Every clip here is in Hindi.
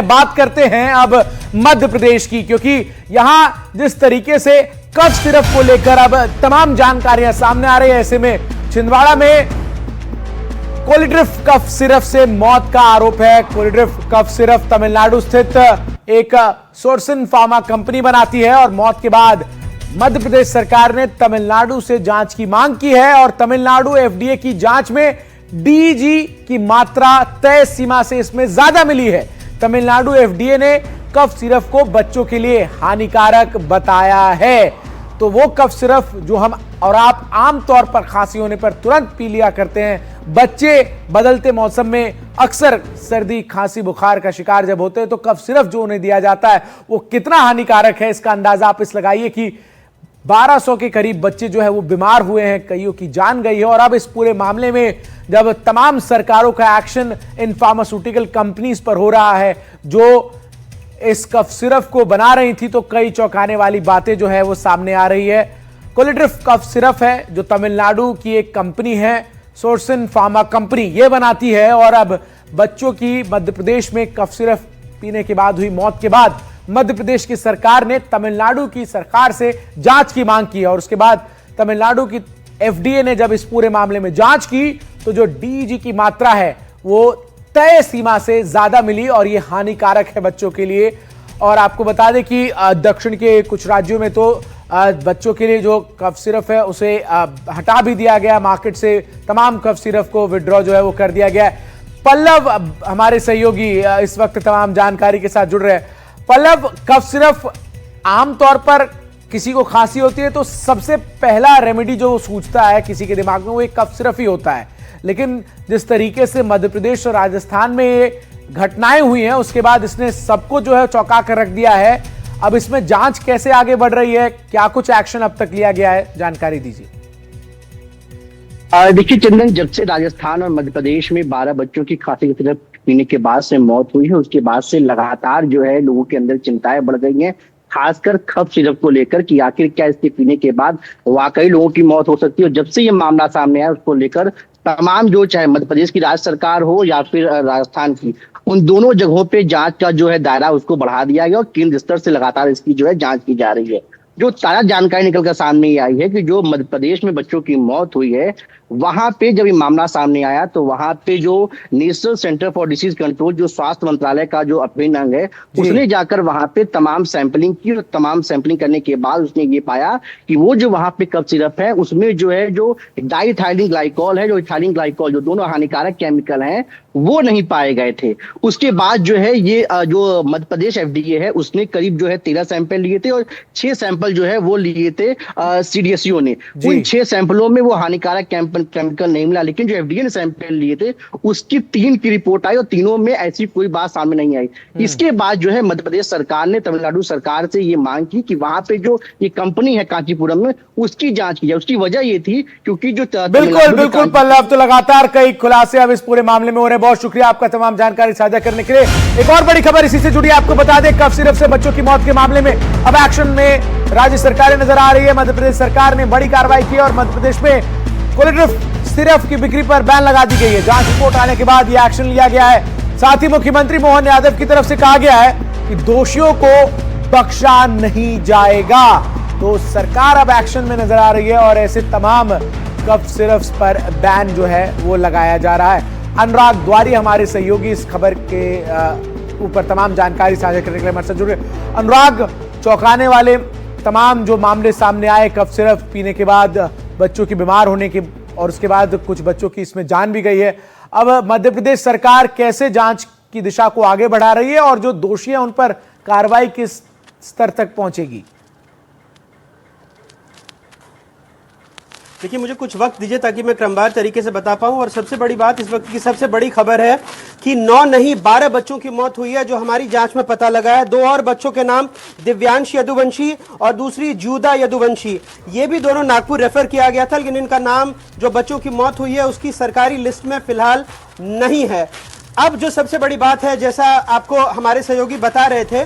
बात करते हैं अब मध्य प्रदेश की, क्योंकि यहां जिस तरीके से कफ सिरप को लेकर अब तमाम जानकारियां सामने आ रही है, ऐसे में छिंदवाड़ा में कोलिड्रिफ कफ सिरप से मौत का आरोप है। कोलिड्रिफ कफ सिरप तमिलनाडु स्थित एक सोर्सन फार्मा कंपनी बनाती है और मौत के बाद मध्य प्रदेश सरकार ने तमिलनाडु से जांच की मांग की है और तमिलनाडु एफडीए की जांच में डीईजी की मात्रा तय सीमा से इसमें ज्यादा मिली है। तमिलनाडु एफडीए ने कफ सिरप को बच्चों के लिए हानिकारक बताया है। तो वो कफ सिरप जो हम और आप आमतौर पर खांसी होने पर तुरंत पी लिया करते हैं, बच्चे बदलते मौसम में अक्सर सर्दी खांसी बुखार का शिकार जब होते हैं तो कफ सिरप जो उन्हें दिया जाता है वो कितना हानिकारक है, इसका अंदाजा आप इस लगाइए कि 1200 के करीब बच्चे जो है वो बीमार हुए हैं, कईयों की जान गई है। और अब इस पूरे मामले में जब तमाम सरकारों का एक्शन इन फार्मास्यूटिकल कंपनीज पर हो रहा है जो इस कफ सिरप को बना रही थी, तो कई चौंकाने वाली बातें जो है वो सामने आ रही है। कोलिड्रिफ कफ सिरप है जो तमिलनाडु की एक कंपनी है, सोर्सन फार्मा कंपनी ये बनाती है। और अब बच्चों की मध्य प्रदेश में कफ सिरप पीने के बाद हुई मौत के बाद मध्य प्रदेश की सरकार ने तमिलनाडु की सरकार से जांच की मांग की और उसके बाद तमिलनाडु की एफडीए ने जब इस पूरे मामले में जांच की तो जो डीईजी की मात्रा है वो तय सीमा से ज्यादा मिली और ये हानिकारक है बच्चों के लिए। और आपको बता दें कि दक्षिण के कुछ राज्यों में तो बच्चों के लिए जो कफ सिरप है उसे हटा भी दिया गया मार्केट से, तमाम कफ सिरप को विड्रॉ जो है वो कर दिया गया है। पल्लव हमारे सहयोगी इस वक्त तमाम जानकारी के साथ जुड़ रहे हैं। पल्लव, कफ सिरप आमतौर पर किसी को खांसी होती है तो सबसे पहला रेमेडी जो सूझता है किसी के दिमाग में वो एक कफ सिरप ही होता है, लेकिन जिस तरीके से मध्य प्रदेश और राजस्थान में ये घटनाएं हुई हैं उसके बाद इसने सबको जो है चौंका कर रख दिया है। अब इसमें जांच कैसे आगे बढ़ रही है, क्या कुछ एक्शन अब तक लिया गया है, जानकारी दीजिए। देखिए चंदन, जब से राजस्थान और मध्य प्रदेश में 12 बच्चों की खांसी के सिरप पीने के बाद से मौत हुई है, उसके बाद से लगातार जो है लोगों के अंदर चिंताएं बढ़ गई हैं, खासकर कफ सिरप को लेकर कि आखिर क्या इसके पीने के बाद वाकई लोगों की मौत हो सकती है। और जब से ये मामला सामने आया उसको लेकर तमाम जो चाहे मध्य प्रदेश की राज्य सरकार हो या फिर राजस्थान की, उन दोनों जगहों पे जांच का जो है दायरा उसको बढ़ा दिया गया और केंद्र स्तर से लगातार इसकी जो है जांच की जा रही है। जो ताजा जानकारी निकलकर सामने ये आई है कि जो मध्य प्रदेश में बच्चों की मौत हुई है वहां पे जब ये मामला सामने आया तो वहां पे जो national centre for disease control जो स्वास्थ्य मंत्रालय का जो अभिन्न अंग है उसने जाकर वहां पे तमाम सैंपलिंग की और तमाम सैंपलिंग करने के बाद उसने ये पाया कि वो जो वहां पे कफ सिरप है उसमें जो है जो डाइइथाइलिन ग्लाइकॉल है, जो इथाइलिन ग्लाइकॉल, जो दोनों हानिकारक केमिकल हैं वो नहीं पाए गए थे। उसके बाद जो है ये जो मध्य प्रदेश एफडीए है उसने करीब जो है 13 सैंपल लिए थे और 6 सैंपल जो है वो लिए थे सीडीएसईओ ने। उन 6 सैंपलों में वो हानिकारक केमिकल नहीं मिला, लेकिन जो एफडीए ने सैंपल लिए थे उसकी 3 की रिपोर्ट आई और तीनों में ऐसी कोई बात सामने नहीं आई। इसके बाद जो है मध्य प्रदेश सरकार ने तमिलनाडु सरकार से ये मांग की कि वहां पे जो ये कंपनी है कांचीपुरम में उसकी जांच की जाए। उसकी वजह ये थी क्योंकि जो बिल्कुल पल्लव, तो लगातार कई खुलासे अब इस पूरे मामले में हो रहे हैं। बहुत शुक्रिया आपका तमाम जानकारी साझा करने के लिए। एक और बड़ी खबर इसी से जुड़ी आपको बता दें, कफ सिरप से बच्चों की मौत के मामले में अब एक्शन में राज्य सरकारें नजर आ रही है। मध्य प्रदेश सरकार ने बड़ी कार्रवाई की और मध्य प्रदेश में कोलिड्रिफ सिरप की बिक्री पर बैन लगा दी गई है। जांच रिपोर्ट आने के बाद यह एक्शन लिया गया है। साथ ही मुख्यमंत्री मोहन यादव की तरफ से कहा गया है कि दोषियों को बख्शा नहीं जाएगा। तो सरकार अब एक्शन में नजर आ रही है और ऐसे तमाम कफ सिरप पर बैन जो है वो लगाया जा रहा है। अनुराग द्वारी हमारे सहयोगी इस खबर के ऊपर तमाम जानकारी साझा करने के लिए हमारे साथ जुड़े। अनुराग, चौंकाने वाले तमाम जो मामले सामने आए कफ सिरप पीने के बाद बच्चों की बीमार होने के, और उसके बाद कुछ बच्चों की इसमें जान भी गई है। अब मध्य प्रदेश सरकार कैसे जांच की दिशा को आगे बढ़ा रही है और जो दोषी हैं उन पर कार्रवाई किस स्तर तक पहुंचेगी? देखिए, मुझे कुछ वक्त दीजिए ताकि मैं क्रमवार तरीके से बता पाऊं। और सबसे बड़ी बात, इस वक्त की सबसे बड़ी खबर है कि 9 नहीं 12 बच्चों की मौत हुई है जो हमारी जांच में पता लगा है। 2 और बच्चों के नाम दिव्यांश यदुवंशी और दूसरी जूदा यदुवंशी, ये भी दोनों नागपुर रेफर किया गया था, लेकिन इनका नाम जो बच्चों की मौत हुई है उसकी सरकारी लिस्ट में फिलहाल नहीं है। अब जो सबसे बड़ी बात है, जैसा आपको हमारे सहयोगी बता रहे थे,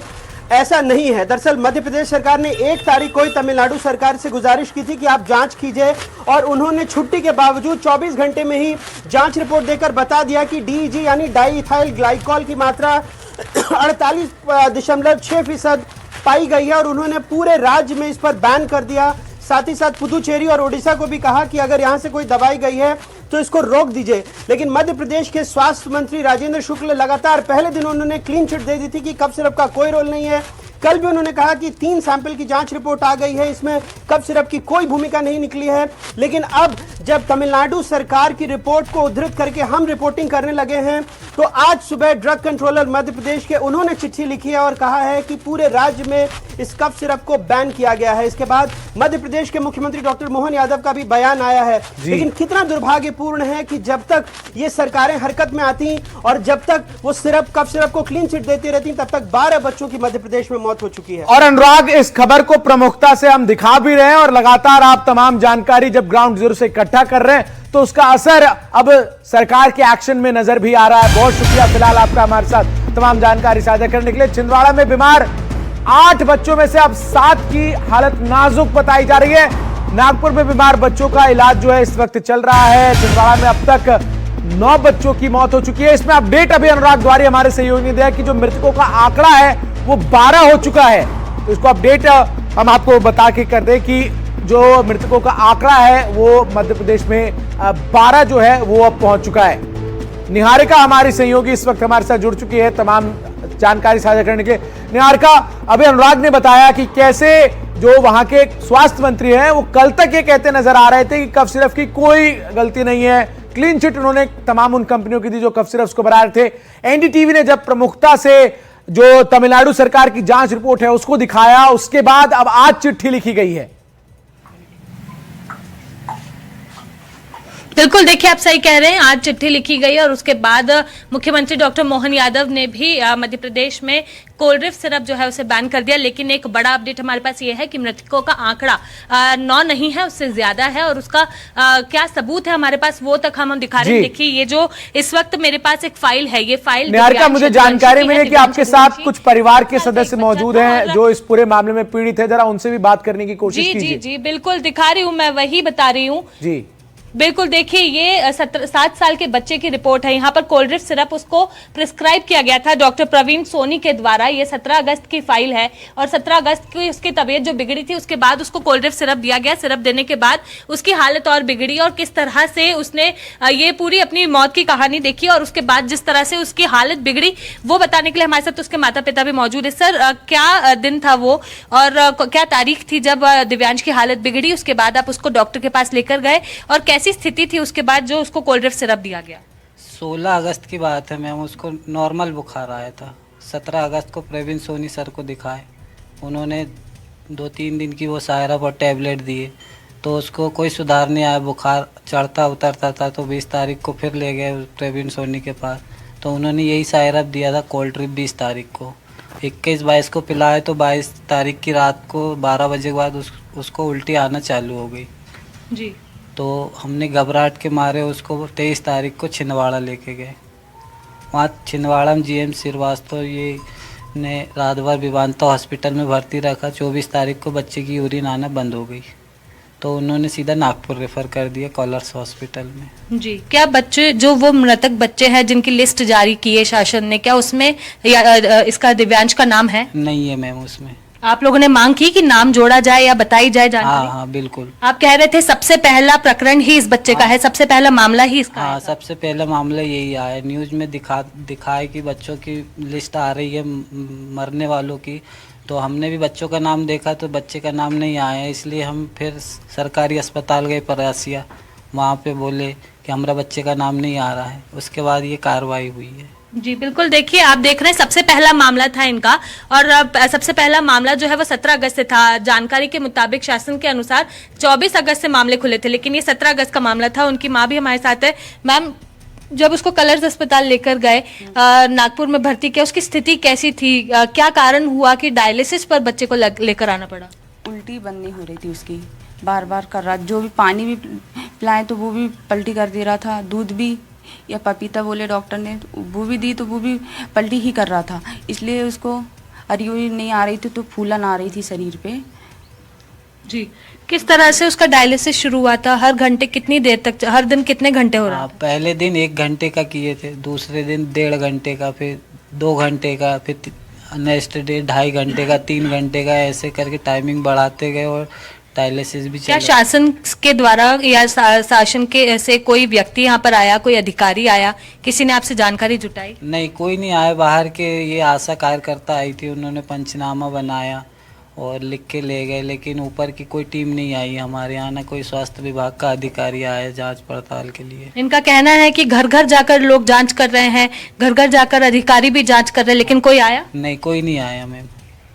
ऐसा नहीं है। दरअसल मध्य प्रदेश सरकार ने 1 तारीख को ही तमिलनाडु सरकार से गुजारिश की थी कि आप जांच कीजिए और उन्होंने छुट्टी के बावजूद 24 घंटे में ही जांच रिपोर्ट देकर बता दिया कि डीईजी यानी डाइइथाइल ग्लाइकॉल की मात्रा 48.6% पाई गई है और उन्होंने पूरे राज्य में इस पर बैन कर दिया। साथ ही साथ पुदुचेरी और ओडिशा को भी कहा कि अगर यहां से कोई दवाई गई है तो इसको रोक दीजिए। लेकिन मध्य प्रदेश के स्वास्थ्य मंत्री राजेंद्र शुक्ल लगातार पहले दिन उन्होंने क्लीन चिट दे दी थी कि कफ सिरप का कोई रोल नहीं है। कल भी उन्होंने कहा कि 3 सैंपल की जांच रिपोर्ट आ गई है, इसमें कफ सिरप की कोई भूमिका नहीं निकली है। लेकिन अब जब तमिलनाडु सरकार की रिपोर्ट को उद्धृत करके हम रिपोर्टिंग करने लगे हैं तो आज सुबह ड्रग कंट्रोलर मध्य प्रदेश के उन्होंने चिट्ठी लिखी है और कहा है कि पूरे राज्य में इस कफ सिरप को बैन किया गया है। इसके बाद मध्य प्रदेश के मुख्यमंत्री डॉक्टर मोहन यादव का भी बयान आया है। लेकिन कितना दुर्भाग्यपूर्ण है कि जब तक ये सरकारें हरकत में आती और जब तक वो कफ सिरप को क्लीन चिट देती रहती तब तक 12 बच्चों की मध्य प्रदेश में मौत हो चुकी है। और अनुराग, इस खबर को प्रमुखता से हम दिखा भी रहे हैं और लगातार आप तमाम जानकारी जब ग्राउंड जीरो से इकट्ठा कर रहे हैं तो उसका असर अब सरकार के एक्शन में नजर भी आ रहा है। बहुत शुक्रिया फिलहाल आपका हमारे साथ तमाम जानकारी साझा करने के लिए। छिंदवाड़ा में बीमार 8 बच्चों में से अब 7 की हालत नाजुक बताई जा रही है। नागपुर में बीमार बच्चों का इलाज जो है इस वक्त चल रहा है। छिंदवाड़ा में अब तक 9 बच्चों की मौत हो चुकी है। इसमें अपडेट अभी अनुराग द्वारी हमारे सहयोगी ने दिया कि जो मृतकों का आंकड़ा है वो 12 हो चुका है। तो इसको अपडेट हम आपको बता के कर दें कि जो मृतकों का आंकड़ा है वो मध्य प्रदेश में 12 जो है वो अब पहुंच चुका है। निहारिका हमारी सहयोगी इस वक्त हमारे साथ जुड़ चुकी है तमाम जानकारी साझा करने के लिए। निहारिका, अभी अनुराग ने बताया कि कैसे जो वहां के स्वास्थ्य मंत्री हैं वो कल तक ये कहते नजर आ रहे थे कि कफ सिरप की कोई गलती नहीं है, क्लीन चिट उन्होंने तमाम उन कंपनियों की दी जो कफ सिरप को बना रहे थे। एनडीटीवी ने जब प्रमुखता से जो तमिलनाडु सरकार की जांच रिपोर्ट है उसको दिखाया, उसके बाद अब आज चिट्ठी लिखी गई है। बिल्कुल, देखिए आप सही कह रहे हैं, आज चिट्ठी लिखी गई और उसके बाद मुख्यमंत्री डॉक्टर मोहन यादव ने भी मध्य प्रदेश में कोल्ड्रिफ्ट सिरप जो है उसे बैन कर दिया। लेकिन एक बड़ा अपडेट हमारे पास ये है कि मृतकों का आंकड़ा 9 नहीं है, उससे ज्यादा है और उसका क्या सबूत है हमारे पास वो तक हम दिखा रहे हैं। देखिए ये जो इस वक्त मेरे पास एक फाइल है, ये फाइल निहारिका, मुझे जानकारी मिली कि आपके साथ कुछ परिवार के सदस्य मौजूद हैं जो इस पूरे मामले में पीड़ित है, जरा उनसे भी बात करने की कोशिश कीजिए। जी बिल्कुल, दिखा रही हूँ, मैं वही बता रही हूँ जी। बिल्कुल, देखिए ये 7 साल के बच्चे की रिपोर्ट है। यहाँ पर कोल्ड्रिफ्ट सिरप उसको प्रिस्क्राइब किया गया था डॉक्टर प्रवीण सोनी के द्वारा। ये 17 अगस्त की फाइल है और 17 अगस्त की उसकी तबीयत जो बिगड़ी थी उसके बाद उसको कोल्ड्रिफ्ट सिरप दिया गया। सिरप देने के बाद उसकी हालत और बिगड़ी और किस तरह से उसने ये पूरी अपनी मौत की कहानी देखी और उसके बाद जिस तरह से उसकी हालत बिगड़ी वो बताने के लिए हमारे साथ उसके माता पिता भी मौजूद है। सर, क्या दिन था वो और क्या तारीख थी जब दिव्यांश की हालत बिगड़ी, उसके बाद आप उसको डॉक्टर के पास लेकर गए और कैसी स्थिति थी उसके बाद जो उसको कोल्ड्रिफ्ट सिरप दिया गया? 16 अगस्त की बात है मैम, उसको नॉर्मल बुखार आया था। 17 अगस्त को प्रवीण सोनी सर को दिखाए, उन्होंने 2-3 दिन की वो सायरप और टैबलेट दिए तो उसको कोई सुधार नहीं आया, बुखार चढ़ता उतरता था। तो 20 तारीख को फिर ले गए प्रवीण सोनी के पास, तो उन्होंने यही सायरप दिया था कोल्ड्रिप 20 तारीख को। 21-22 को पिलाए तो 22 तारीख की रात को 12 बजे के बाद उसको उल्टी आना चालू हो गई जी। तो हमने घबराहट के मारे उसको 23 तारीख को छिंदवाड़ा लेके गए। वहाँ छिंदवाड़ा में जीएम श्रीवास्तव ये ने रात भर विवांता हॉस्पिटल में भर्ती रखा। 24 तारीख को बच्चे की यूरिन आना बंद हो गई तो उन्होंने सीधा नागपुर रेफर कर दिया कॉलर्स हॉस्पिटल में। जी, क्या बच्चे जो वो मृतक बच्चे हैं जिनकी लिस्ट जारी की है शासन ने, क्या उसमें इसका दिव्यांश का नाम है? नहीं है मैम उसमें। आप लोगों ने मांग की कि नाम जोड़ा जाए या बताई जाए जानकारी? हाँ बिल्कुल। आप कह रहे थे सबसे पहला प्रकरण ही इस बच्चे का है, सबसे पहला मामला ही इसका है। सबसे पहला मामला यही आया। न्यूज में दिखाए कि बच्चों की लिस्ट आ रही है मरने वालों की, तो हमने भी बच्चों का नाम देखा तो बच्चे का नाम नहीं आया, इसलिए हम फिर सरकारी अस्पताल गए परासिया, वहाँ पे बोले कि हमारा बच्चे का नाम नहीं आ रहा है। उसके बाद ये कार्रवाई हुई है। जी बिल्कुल, देखिए आप देख रहे हैं सबसे पहला मामला था इनका और सबसे पहला मामला जो है वो 17 अगस्त से था। जानकारी के मुताबिक शासन के अनुसार 24 अगस्त से मामले खुले थे, लेकिन ये 17 अगस्त का मामला था। उनकी माँ भी हमारे साथ है। मैम, जब उसको कलर्स अस्पताल लेकर गए, नागपुर में भर्ती किया, उसकी स्थिति कैसी थी? क्या कारण हुआ कि डायलिसिस पर बच्चे को लेकर आना पड़ा? उल्टी बंद नहीं हो रही थी उसकी, बार बार कर रहा, जो भी पानी भी पिलाएं तो वो भी पलटी कर दे रहा था, दूध भी या पपीता बोले डॉक्टर ने वो भी दी तो वो भी पलटी ही कर रहा था, इसलिए उसको यूरिन नहीं आ रही थी तो फूलन आ रही थी शरीर पे। जी, किस तरह से उसका डायलिसिस शुरू हुआ था? हर घंटे कितनी देर तक, हर दिन कितने घंटे हो रहा था? पहले दिन 1 घंटे का किए थे, दूसरे दिन 1.5 घंटे का, फिर 2 घंटे का, फिर नेक्स्ट डे 2.5 घंटे का, 3 घंटे का, ऐसे करके टाइमिंग बढ़ाते गए और डायलिसिस भी क्या चला। शासन के द्वारा या शासन के से कोई व्यक्ति यहाँ पर आया, कोई अधिकारी आया, किसी ने आपसे जानकारी जुटाई? नहीं, कोई नहीं आया। बाहर के ये आशा कार्यकर्ता आई थी, उन्होंने पंचनामा बनाया और लिख के ले गए, लेकिन ऊपर की कोई टीम नहीं आई हमारे यहाँ, ना कोई स्वास्थ्य विभाग का अधिकारी आया जांच पड़ताल के लिए। इनका कहना है कि घर घर जाकर लोग जांच कर रहे हैं, घर घर जाकर अधिकारी भी जांच कर रहे हैं, लेकिन कोई आया नहीं, कोई नहीं आया मैम।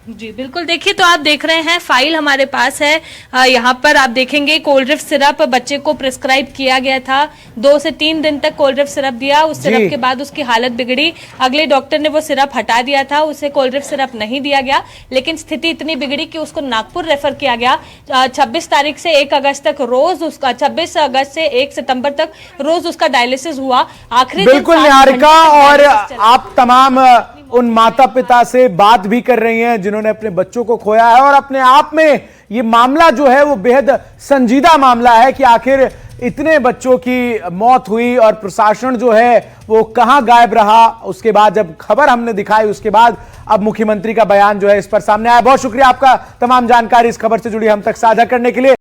जी बिल्कुल। देखिए, तो आप देख रहे हैं, फाइल हमारे पास है। यहाँ पर आप देखेंगे कोल्ड्रिफ्ट सिरप बच्चे को प्रिस्क्राइब किया गया था। 2 से 3 दिन तक कोल्ड्रिफ्ट सिरप दिया। उस सिरप के बाद उसकी हालत बिगड़ी। अगले डॉक्टर ने वो सिरप हटा दिया था, उसे कोल्ड्रिफ्ट सिरप नहीं दिया गया, लेकिन स्थिति इतनी बिगड़ी कि उसको नागपुर रेफर किया गया। 26 तारीख से 1 अगस्त तक रोज उसका 26 अगस्त से 1 सितंबर तक रोज उसका डायलिसिस हुआ। आखिरी बिल्कुल निहारिका, और आप तमाम उन माता पिता से बात भी कर रही हैं जिन्होंने अपने बच्चों को खोया है, और अपने आप में ये मामला जो है वो बेहद संजीदा मामला है कि आखिर इतने बच्चों की मौत हुई और प्रशासन जो है वो कहां गायब रहा। उसके बाद जब खबर हमने दिखाई, उसके बाद अब मुख्यमंत्री का बयान जो है इस पर सामने आया। बहुत शुक्रिया आपका तमाम जानकारी इस खबर से जुड़ी हम तक साझा करने के लिए।